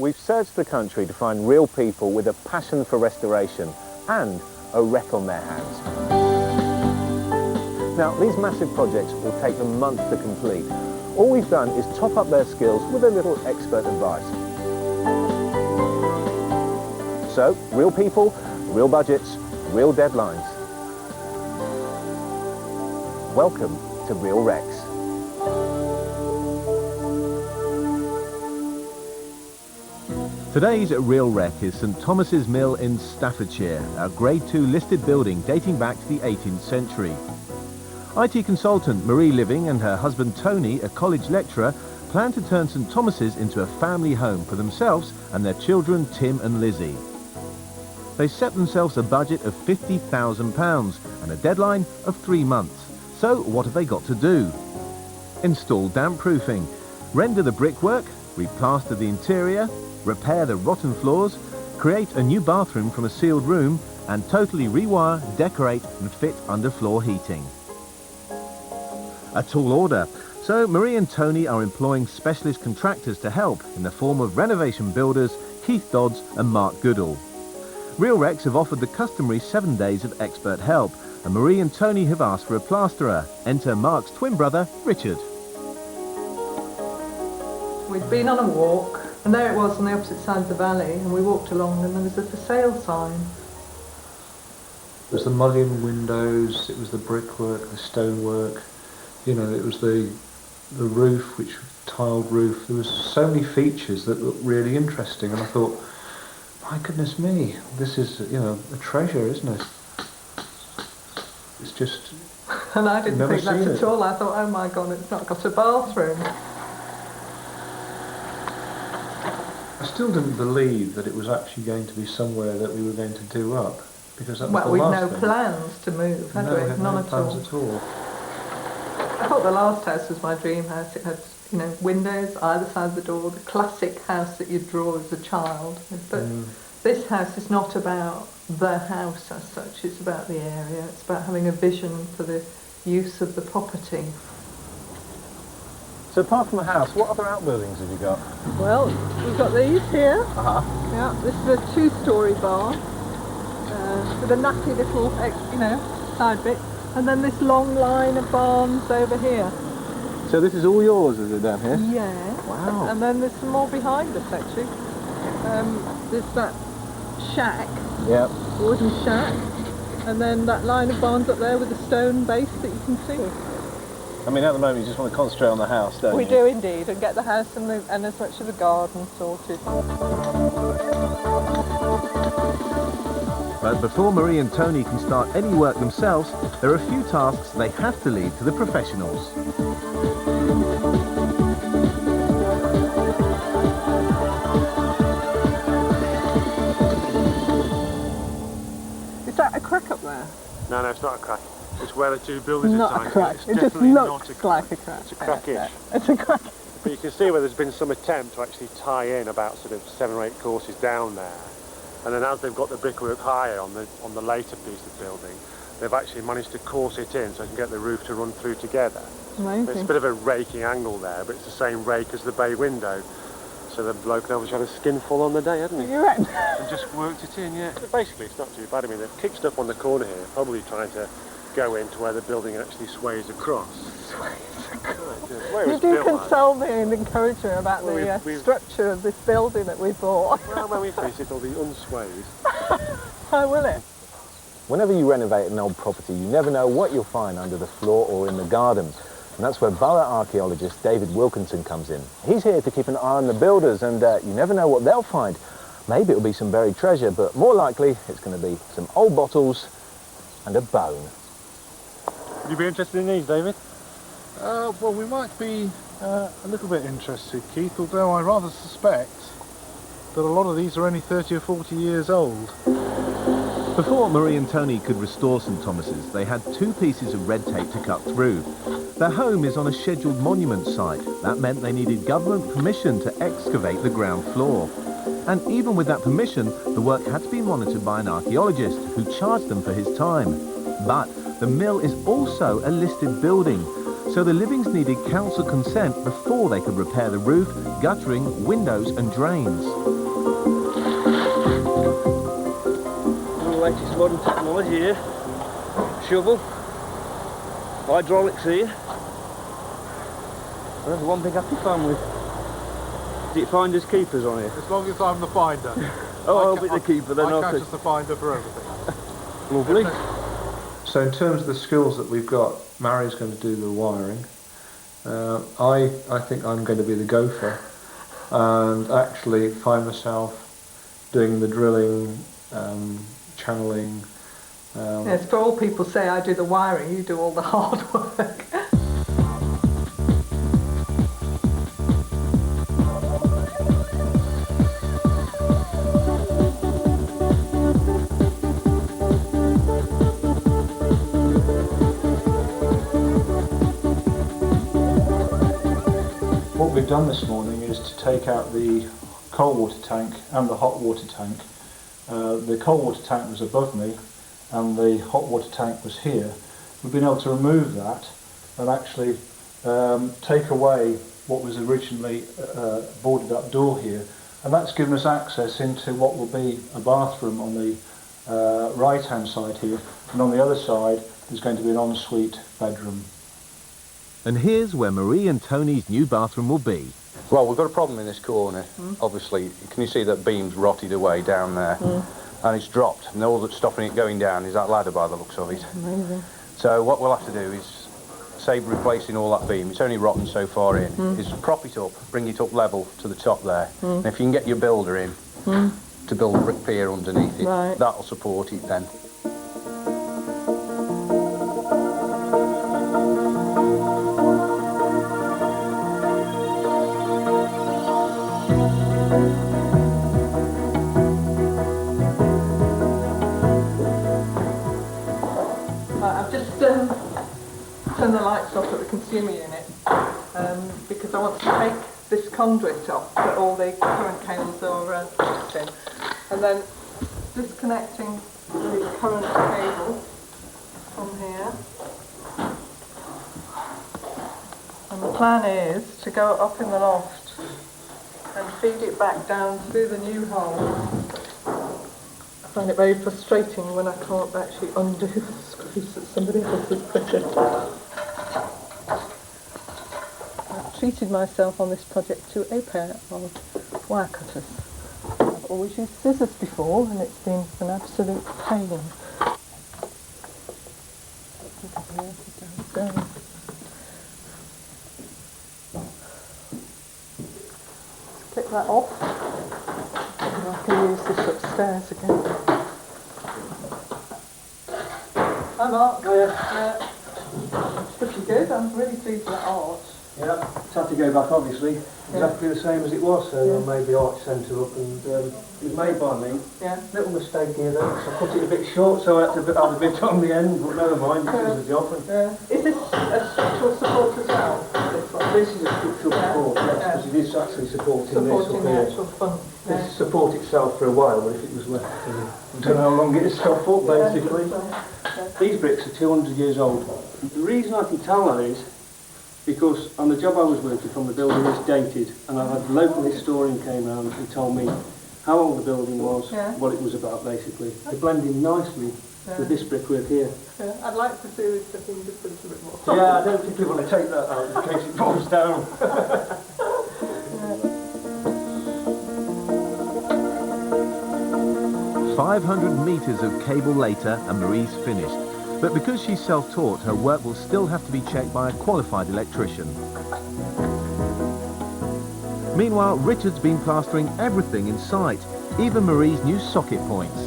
We've searched the country to find real people with a passion for restoration and a wreck on their hands. Now, these massive projects will take them months to complete. All we've done is top up their skills with a little expert advice. So, real people, real budgets, real deadlines. Welcome to Real Wrecks. Today's Real Wreck is St Thomas's Mill in Staffordshire, a Grade 2 listed building dating back to the 18th century. IT consultant Marie Living and her husband Tony, a college lecturer, plan to turn St Thomas's into a family home for themselves and their children Tim and Lizzie. They set themselves a budget of £50,000 and a deadline of 3 months. So what have they got to do? Install damp proofing, render the brickwork, replaster the interior, repair the rotten floors, create a new bathroom from a sealed room, and totally rewire, decorate and fit underfloor heating. A tall order, so Marie and Tony are employing specialist contractors to help in the form of renovation builders Keith Dodds and Mark Goodall. Real Wrecks have offered the customary 7 days of expert help, and Marie and Tony have asked for a plasterer. Enter Mark's twin brother, Richard. We'd been on a walk, and there it was on the opposite side of the valley, and we walked along and there was a for sale sign. It was the mullioned windows, it was the brickwork, the stonework, you know, it was the roof, which was tiled roof. There was so many features that looked really interesting, and I thought, my goodness me, this is, you know, a treasure, isn't it? It's just... And I didn't think that at all. I thought, oh my God, it's not got a bathroom. I still didn't believe that it was actually going to be somewhere that we were going to do up, because that was the we'd last no thing. plans to move, had we? We had None no at plans all. at all. I thought the last house was my dream house. It had, you know, windows either side of the door, the classic house that you'd draw as a child. But this house is not about the house as such, it's about the area. It's about having a vision for the use of the property. So apart from the house, what other outbuildings have you got? Well, we've got these here. Uh-huh. Yeah, this is a 2-storey barn with a nutty little, side bit. And then this long line of barns over here. So this is all yours, is it, down here? Yeah. Wow. And then there's some more behind us, actually. There's that shack, Yep. wooden shack, and then that line of barns up there with the stone base that you can see. I mean, at the moment you just want to concentrate on the house, don't you? We do indeed, and get the house and as much of the garden sorted. But before Marie and Tony can start any work themselves, there are a few tasks they have to leave to the professionals. Is that a crack up there? No, it's not a crack. It's where the two buildings are Not tied. a crack. It's It just definitely not a looks crack. like a crack. It's a crackish. It's a crack. But you can see where there's been some attempt to actually tie in about sort of 7 or 8 courses down there. And then as they've got the brickwork higher on the later piece of building, they've actually managed to course it in so they can get the roof to run through together. Amazing. It's a bit of a raking angle there, but it's the same rake as the bay window. So the bloke obviously had a skinful on the day, hadn't he? You reckon? And just worked it in, yeah. But basically, it's not too bad. I mean, they've kicked stuff on the corner here, probably trying to go into where the building actually sways across. You do console me and encourage me about the structure of this building that we bought. Well, when we finish it'll be unswayed. How will it? Whenever you renovate an old property, you never know what you'll find under the floor or in the garden. And that's where borough archaeologist David Wilkinson comes in. He's here to keep an eye on the builders, and you never know what they'll find. Maybe it'll be some buried treasure, but more likely it's going to be some old bottles and a bone. Would you be interested in these, David? Well, we might be a little bit interested, Keith, although I rather suspect that a lot of these are only 30 or 40 years old. Before Marie and Tony could restore St Thomas's, they had 2 pieces of red tape to cut through. Their home is on a scheduled monument site. That meant they needed government permission to excavate the ground floor. And even with that permission, the work had to be monitored by an archaeologist who charged them for his time. But the mill is also a listed building, so the livings needed council consent before they could repair the roof, guttering, windows and drains. The latest modern technology here. Shovel, hydraulics here. Well, that's one big happy family. Did it finders keepers on here? As long as I'm the finder. Oh, I'll be the keeper then. I catch us the finder for everything. Lovely. So in terms of the skills that we've got, Mary's going to do the wiring. I think I'm going to be the gopher and actually find myself doing the drilling, channeling. Yes, for all people say I do the wiring, you do all the hard work. What we've done this morning is to take out the cold water tank and the hot water tank. The cold water tank was above me and the hot water tank was here. We've been able to remove that and actually take away what was originally boarded up door here, and that's given us access into what will be a bathroom on the right hand side here, and on the other side is going to be an ensuite bedroom. And here's where Marie and Tony's new bathroom will be. Well, we've got a problem in this corner. Obviously, can you see that beam's rotted away down there? And it's dropped, and all that's stopping it going down is that ladder by the looks of it. Amazing. So what we'll have to do is, save replacing all that beam, it's only rotten so far in, is prop it up, bring it up level to the top there. And if you can get your builder in to build a brick pier underneath it, Right. that'll support it then. I've just turned the lights off at the consumer unit because I want to take this conduit off that all the current cables are fixed in, and then disconnecting the current cable from here. And the plan is to go up in the loft and feed it back down through the new hole. I find it very frustrating when I can't actually undo the screws that somebody else has put in. I've treated myself on this project to a pair of wire cutters. I've always used scissors before and it's been an absolute pain. Click that off. And I can use this upstairs again. Hi Mark. Yeah. It's pretty good. I'm really pleased with that arch. Yeah, it's had to go back obviously, exactly the same as it was, so I made the arch centre up and it was made by me. Yeah. Little mistake here though, so I cut it a bit short so I had to add a bit on the end, but never mind, it was the job. Is this a structural support as well? This one? This is a structural support, yes, because it is actually supporting this up Supporting the here. actual front. This will support itself for a while, but if it was left, I don't know how long it'll stop up basically. These bricks are 200 years old. The reason I can tell that is because on the job I was working from, the building was dated, and I had a local historian came round and told me how old the building was, what it was about basically. They blend in nicely with this brickwork here. Yeah. I'd like to see this thing just a little bit more. Yeah, I don't think we want to take that out in case it falls down. 500 metres of cable later and Marie's finished. But because she's self-taught, her work will still have to be checked by a qualified electrician. Meanwhile, Richard's been plastering everything in sight, even Marie's new socket points.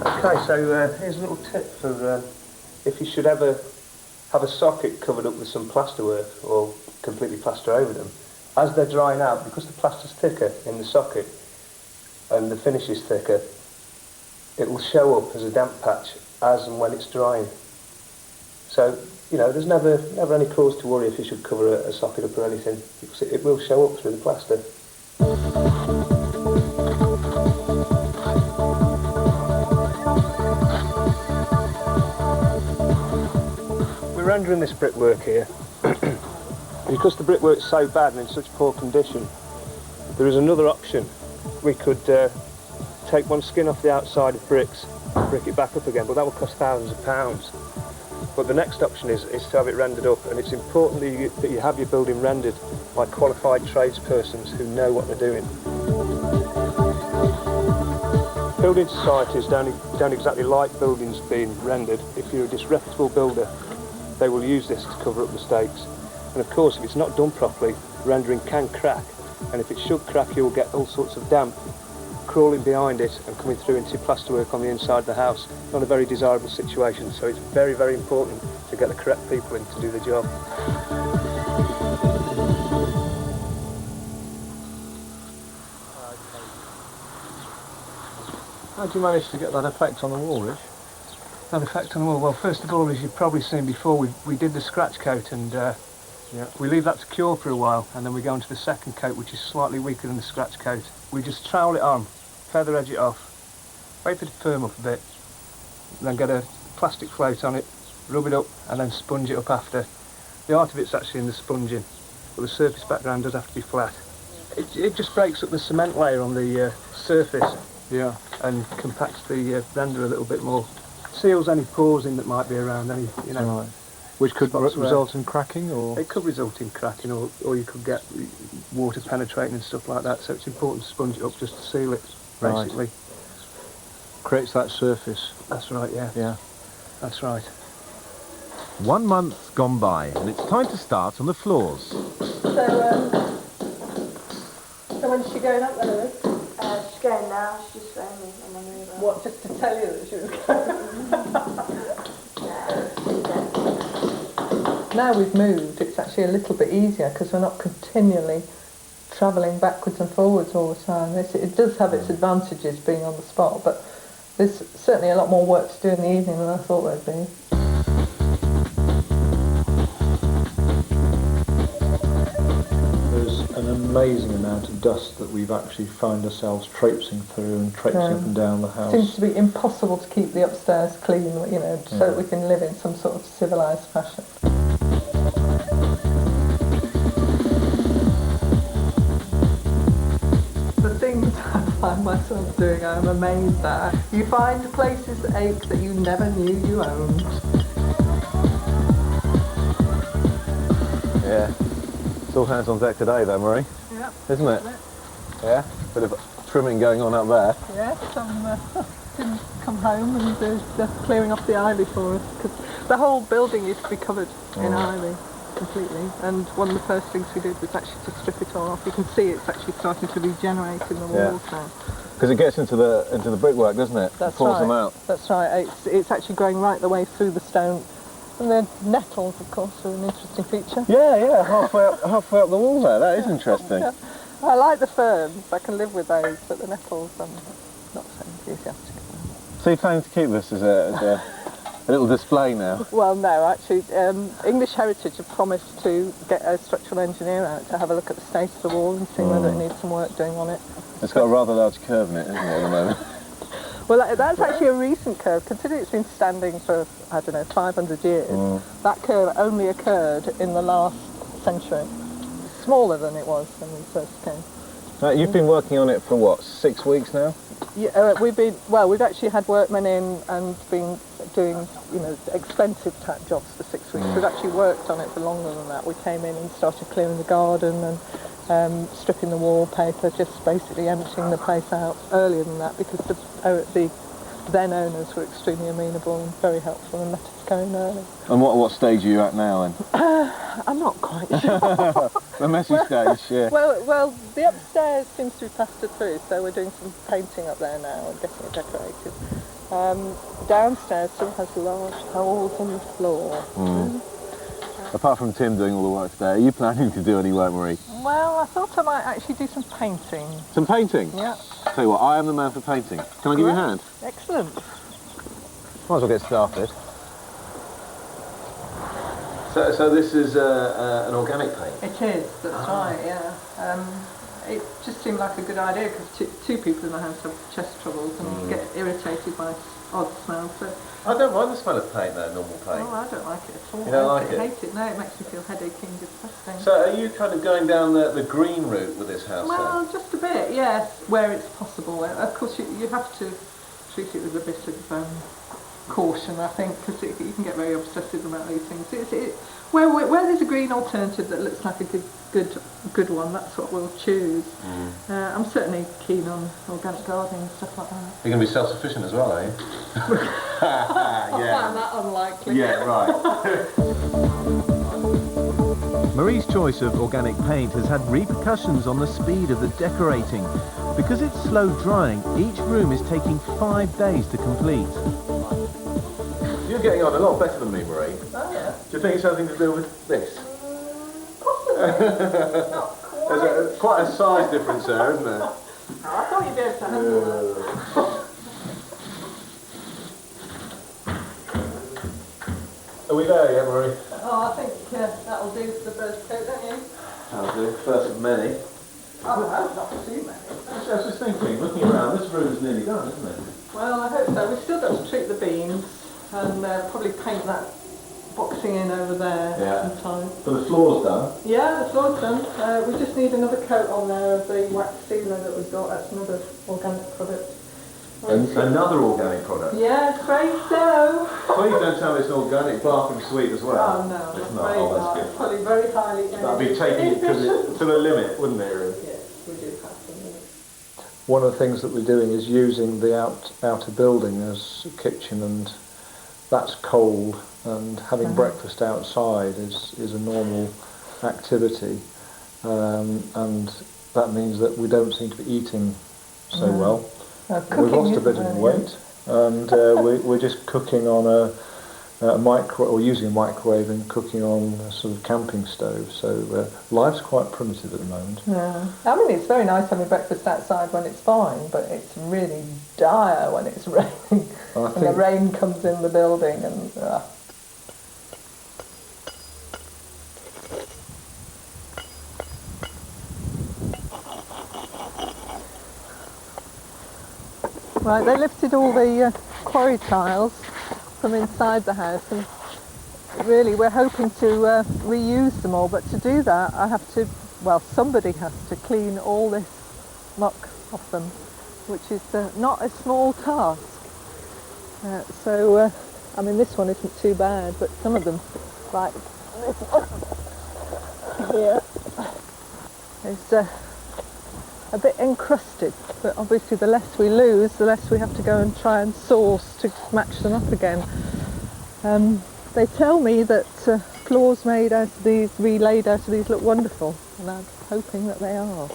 Okay, so here's a little tip for if you should ever have a socket covered up with some plasterwork or completely plaster over them. As they're drying out, because the plaster's thicker in the socket and the finish is thicker, it will show up as a damp patch as and when it's drying. So, you know, there's never any cause to worry if you should cover a socket up or anything, because it will show up through the plaster. rendering this brickwork here, because the brickwork's so bad and in such poor condition, there is another option. We could take one skin off the outside of bricks, brick it back up again, but that will cost thousands of pounds. But the next option is to have it rendered up, and it's important that you have your building rendered by qualified tradespersons who know what they're doing. Building societies don't exactly like buildings being rendered. If you're a disreputable builder, they will use this to cover up mistakes. And of course, if it's not done properly, rendering can crack, and if it should crack, you'll get all sorts of damp crawling behind it and coming through into plasterwork on the inside of the house. Not a very desirable situation, so it's very, very important to get the correct people in to do the job. How do you manage to get that effect on the wall, Rich? That effect on the wall? Well, first of all, as you've probably seen before, we did the scratch coat, and we leave that to cure for a while, and then we go into the second coat, which is slightly weaker than the scratch coat. We just trowel it on, feather edge it off, wait for it to firm up a bit, then get a plastic float on it, rub it up, and then sponge it up after. The art of it's actually in the sponging, but the surface background does have to be flat. It just breaks up the cement layer on the surface, and compacts the render a little bit more. Seals any pores in that might be around, any, you know. Right. Which could result in cracking, or? It could result in cracking, or you could get water penetrating and stuff like that, so it's important to sponge it up just to seal it, basically. Right. Creates that surface. That's right, yeah. Yeah. That's right. 1 month's gone by, and it's time to start on the floors. So when's she going up there, Lily? She's going now, she just phoned me and I'm going to go. What, just to tell you that she was going? Now we've moved, it's actually a little bit easier because we're not continually travelling backwards and forwards all the time. It does have its advantages being on the spot, but there's certainly a lot more work to do in the evening than I thought there'd be. There's an amazing amount of dust that we've actually found ourselves traipsing through and traipsing up and down the house. Seems to be impossible to keep the upstairs clean, you know, so that we can live in some sort of civilised fashion. The things I find myself doing, I'm amazed at. You find places that ache that you never knew you owned. Yeah. It's all hands on deck today though, Marie. Yeah. Isn't it? Yeah. Bit of trimming going on up there. Yeah, didn't come home and they're clearing off the ivy for us because the whole building used to be covered in ivy completely, and one of the first things we did was actually to strip it all off. You can see it's actually starting to regenerate in the walls now. Because it gets into the brickwork, doesn't it? That's it pulls right. them out. That's right. It's actually growing right the way through the stone. And the nettles, of course, are an interesting feature. Yeah, halfway up the wall there. That is interesting. Yeah. I like the ferns. I can live with those, but the nettles, I'm not so enthusiastic about. So you're planning to keep this as a little display now? Well, no, actually, English Heritage have promised to get a structural engineer out to have a look at the state of the wall and see whether it needs some work doing on it. It's got a rather large curve in it, isn't it, at the moment? Well, that's actually a recent curve. Considering it's been standing for, I don't know, 500 years, that curve only occurred in the last century. Smaller than it was when we first came. You've been working on it for what, 6 weeks now? Yeah, we've actually had workmen in and been doing, you know, expensive type jobs for 6 weeks. We've actually worked on it for longer than that. We came in and started clearing the garden and stripping the wallpaper, just basically emptying the place out earlier than that because the then owners were extremely amenable and very helpful and let us go in early. And what stage are you at now then? I'm not quite sure. The messy stage, yeah. Well, the upstairs seems to be plastered through, so we're doing some painting up there now and getting it decorated. Downstairs still has large holes in the floor. Apart from Tim doing all the work today, are you planning to do any work, Marie? Well, I thought I might actually do some painting. Some painting? Yeah. Tell you what, I am the man for painting. Can I give you a hand? Excellent. Might as well get started. So this is an organic paint? It is, that's right, yeah. It just seemed like a good idea because two people in the house have chest troubles and get irritated by odd smells. So I don't mind the smell of paint though, normal paint. Oh, I don't like it at all. You don't like I it? hate it. No, it makes me feel headachy and disgusting. So are you kind of going down the green route with this house Well, then? just a bit, yes, where it's possible. Of course, you have to treat it with a bit of caution, I think, because you can get very obsessive about these things. Where there's a green alternative that looks like a good one, that's what we'll choose. I'm certainly keen on organic gardening and stuff like that. You're going to be self-sufficient as well, are you? I find that unlikely. Yeah, right. Marie's choice of organic paint has had repercussions on the speed of the decorating. Because it's slow drying, each room is taking 5 days to complete. You're getting on a lot better than me, Marie. Oh, yeah. Do you think it's something to do with this? Possibly. Not quite. There's quite a size difference there, isn't there? Oh, I thought you'd be able to handle that. Are we there yet, Marie? Oh, I think that'll do for the first coat, don't you? That'll do. First of many. Oh, I hope not too many. I was just thinking, looking around, this room's nearly done, isn't it? Well, I hope so. We've still got to treat the beams and probably paint that boxing in over there sometime. So the floor's done? Yeah, the floor's done. We just need another coat on there of the wax sealer that we've got. That's another organic product. Another organic product? Yeah, afraid so. Please don't tell me it's organic bathroom suite as well. Oh no, It's I'm not. afraid Oh, not. that's It's probably very highly That'd be taking it to the limit, wouldn't it, really? Yes, we do have to. One of the things that we're doing is using the outer building as a kitchen, and that's cold, and having breakfast outside is a normal activity, and that means that we don't seem to be eating so well. We've lost a bit of weight, and we're just cooking on a using a microwave and cooking on a sort of camping stove. So life's quite primitive at the moment. Yeah, I mean it's very nice having breakfast outside when it's fine, but it's really dire when it's raining and the rain comes in the building and. Right, they lifted all the quarry tiles from inside the house, and really we're hoping to reuse them all, but to do that I have to, well, somebody has to clean all this muck off them, which is not a small task. So I mean this one isn't too bad, but some of them, like this one here, is a bit encrusted, but obviously the less we lose, the less we have to go and try and source to match them up again. They tell me that floors made out of these, relaid out of these, look wonderful, and I'm hoping that they are.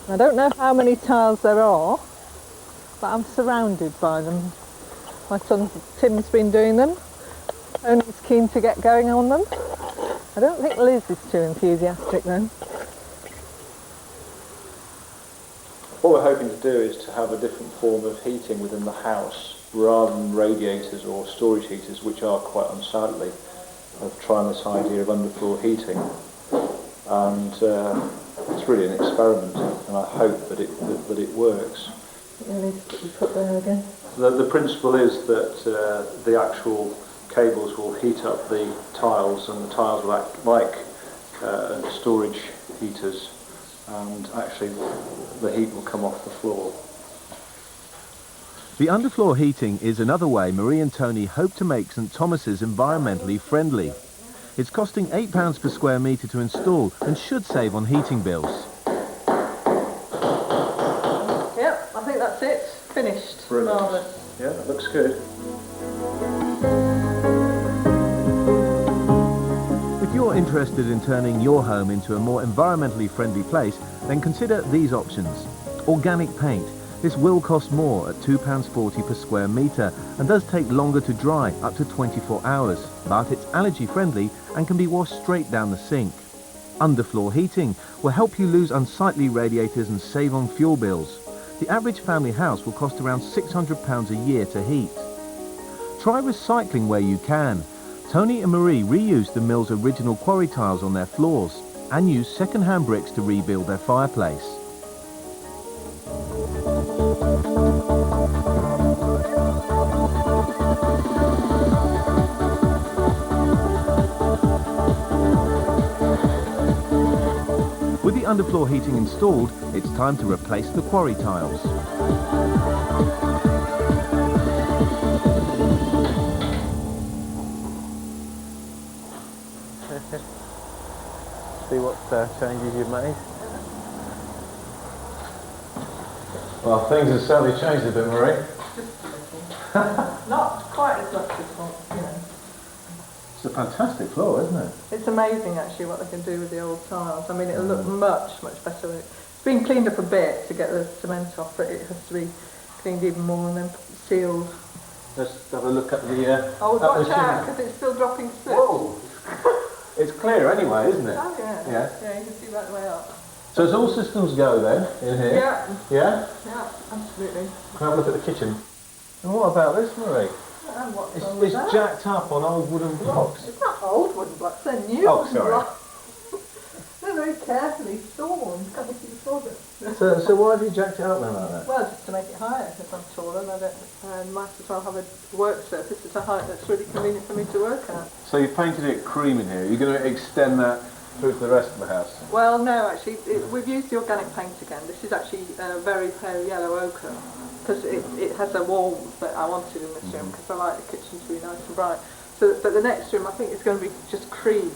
I don't know how many tiles there are, but I'm surrounded by them. My son Tim's been doing them, and he's keen to get going on them. I don't think Liz is too enthusiastic though. What we're hoping to do is to have a different form of heating within the house rather than radiators or storage heaters, which are quite unsightly. Of trying this idea of underfloor heating, and it's really an experiment, and I hope that it works. Put there again. The principle is that the actual cables will heat up the tiles, and the tiles will act like storage heaters, and actually the heat will come off the floor. The underfloor heating is another way Marie and Tony hope to make St Thomas's environmentally friendly. It's costing £8 per square metre to install and should save on heating bills. Yep, I think that's it. Finished. Brilliant. Marvellous. Yeah, that looks good. If you're interested in turning your home into a more environmentally friendly place, then consider these options. Organic paint. This will cost more at £2.40 per square metre and does take longer to dry, up to 24 hours, but it's allergy friendly and can be washed straight down the sink. Underfloor heating will help you lose unsightly radiators and save on fuel bills. The average family house will cost around £600 a year to heat. Try recycling where you can. Tony and Marie reused the mill's original quarry tiles on their floors and used second-hand bricks to rebuild their fireplace. underfloor heating installed, it's time to replace the quarry tiles. See what changes you've made. Well, things have certainly changed a bit, Marie. Not quite as much as what, you know. It's a fantastic floor, isn't it? It's amazing actually what they can do with the old tiles. I mean, it'll look much, much better. It's been cleaned up a bit to get the cement off, but it has to be cleaned even more and then sealed. Let's have a look at the... Oh, watch out, because it's still dropping soot. Whoa! It's clear anyway, isn't it? Oh yeah. Yeah. Yeah, you can see right the way up. So it's all systems go then, in here? Yeah. Yeah? Yeah, absolutely. Can I have a look at the kitchen? And what about this, Marie? And what's wrong It's with that? jacked up on old wooden blocks. It's not old wooden blocks, they're new Oh, wooden sorry. blocks. They're very carefully sawn. Can't you see the saw bit? So why have you jacked it up then like that? Well, just to make it higher, if I'm taller, and I might as well have a work surface at a height that's really convenient for me to work at. So you painted it cream in here. You're going to extend that through to the rest of the house? Well, no, actually, we've used the organic paint again. This is actually very pale yellow ochre, because it has a warmth that I wanted in this room, because I like the kitchen to be nice and bright. So, but the next room, I think it's going to be just cream.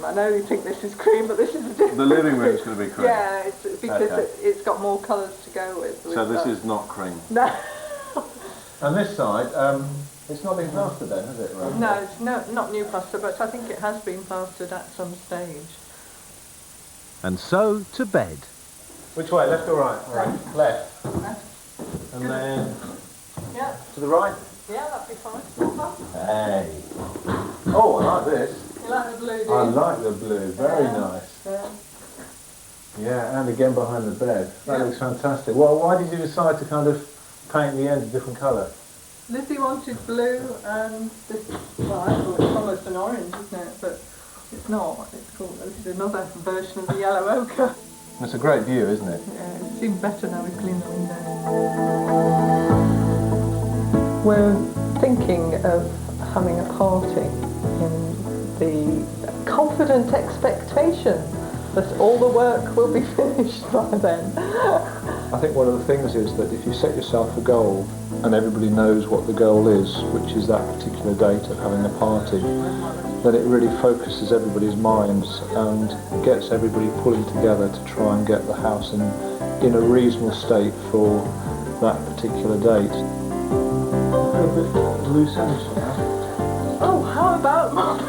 I know you think this is cream, but this is a different. The living room's going to be cream? Yeah, it's because Okay. it's got more colours to go with. So this is not cream? No. And this side, it's not been plastered then, has it? Right? No, it's not new plaster, but I think it has been plastered at some stage. And so, to bed. Which way, left or right? Left. Left. Left. And then Yeah, to the right? yeah, that'd be fine. Hey. Oh, I like this. You like the blue, do you? I like the blue, very nice. Yeah. Yeah, and again behind the bed. That Yeah. looks fantastic. Well, why did you decide to kind of paint the ends a different colour? Lizzie wanted blue and this, well, I thought it's almost an orange, isn't it? But it's not. It's called, this is another version of the yellow ochre. It's a great view, isn't it? Yeah, it seems better now we've cleaned the windows. We're thinking of having a party in the confident expectation that all the work will be finished by then. I think one of the things is that if you set yourself a goal and everybody knows what the goal is, which is that particular date of having a party, then it really focuses everybody's minds and gets everybody pulling together to try and get the house in a reasonable state for that particular date. A bit loose ends on that. Oh, how about mine?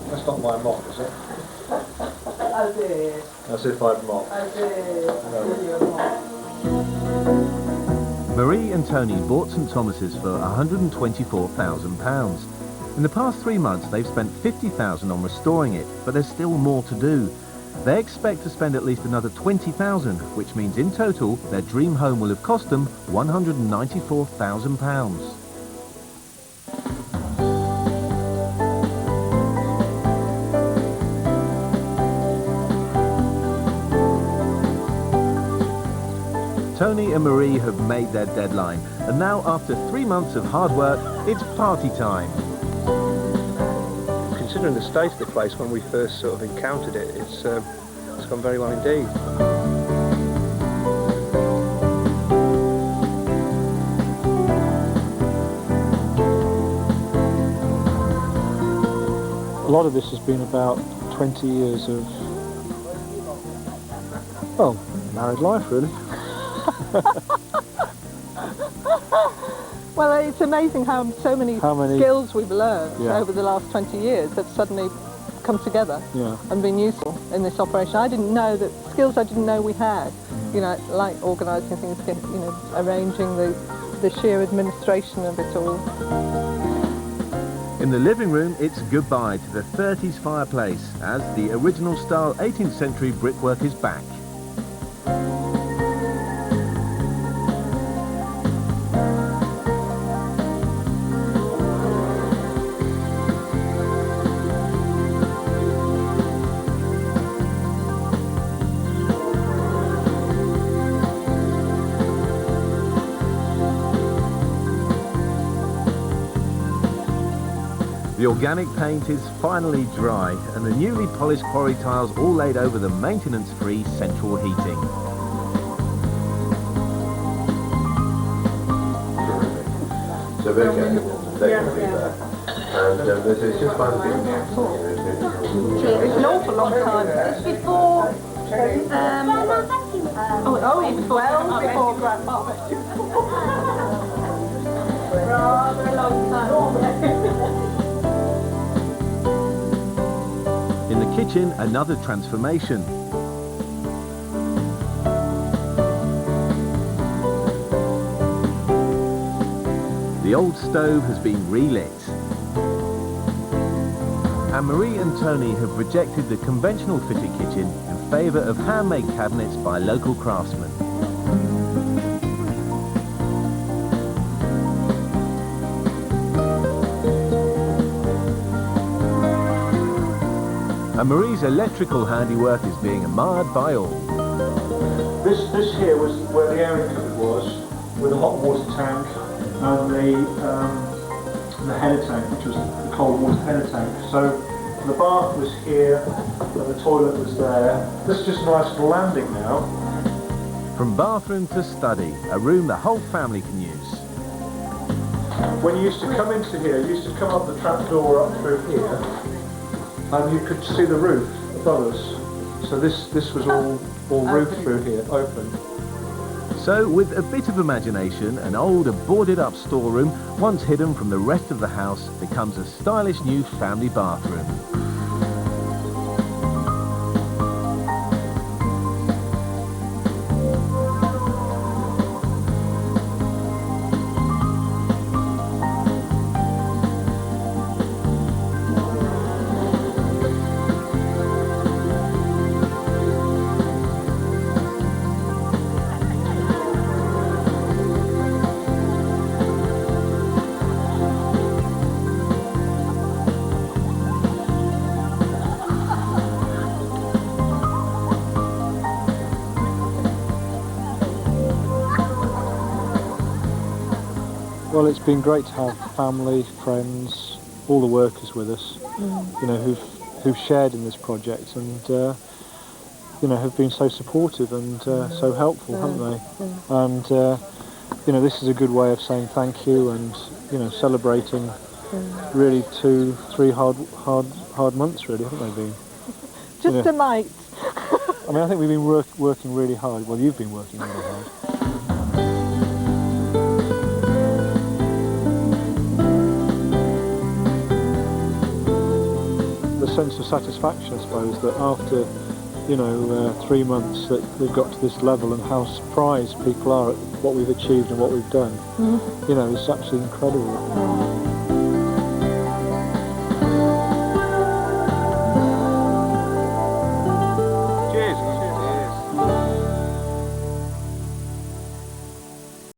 That's not my mop, is it? I did. As if I'd mop. I did. Marie and Tony bought St Thomas's for £124,000. In the past 3 months they've spent £50,000 on restoring it, but there's still more to do. They expect to spend at least another £20,000, which means in total their dream home will have cost them £194,000. Tony and Marie have made their deadline, and now after 3 months of hard work, it's party time. Considering the state of the place when we first sort of encountered it, it's gone very well indeed. A lot of this has been about 20 years of, well, married life really. Well, it's amazing how so many skills we've learned over the last 20 years have suddenly come together and been useful in this operation. I didn't know that skills I didn't know we had, you know, like organising things, you know, arranging the sheer administration of it all. In the living room, it's goodbye to the 30s fireplace as the original style 18th century brickwork is back. The organic paint is finally dry and the newly polished quarry tiles all laid over the maintenance-free central heating. So they're going to be there. And there's just one big It's an awful long time. It's before, before Grandma. Rather a long time. In the kitchen, another transformation. The old stove has been relit. And Marie and Tony have rejected the conventional fitted kitchen in favour of handmade cabinets by local craftsmen. And Marie's electrical handiwork is being admired by all. This here was where the airing cupboard was, with a hot water tank and the header tank, which was the cold water header tank. So the bath was here and the toilet was there. This is just a nice little landing now. From bathroom to study, a room the whole family can use. When you used to come into here, you used to come up the trap door up through here, and you could see the roof above us. So this was all roof through here, open. So, with a bit of imagination, an old boarded up storeroom, once hidden from the rest of the house, becomes a stylish new family bathroom. Well, it's been great to have family, friends, all the workers with us, you know, who've shared in this project and, you know, have been so supportive and so helpful, haven't they? And, you know, this is a good way of saying thank you and, you know, celebrating really 2-3 hard months, really, haven't they been? Just a mite. I mean, I think we've been working really hard. Well, you've been working really hard. The sense of satisfaction, I suppose, that after, you know, 3 months that we've got to this level and how surprised people are at what we've achieved and what we've done, you know, it's absolutely incredible.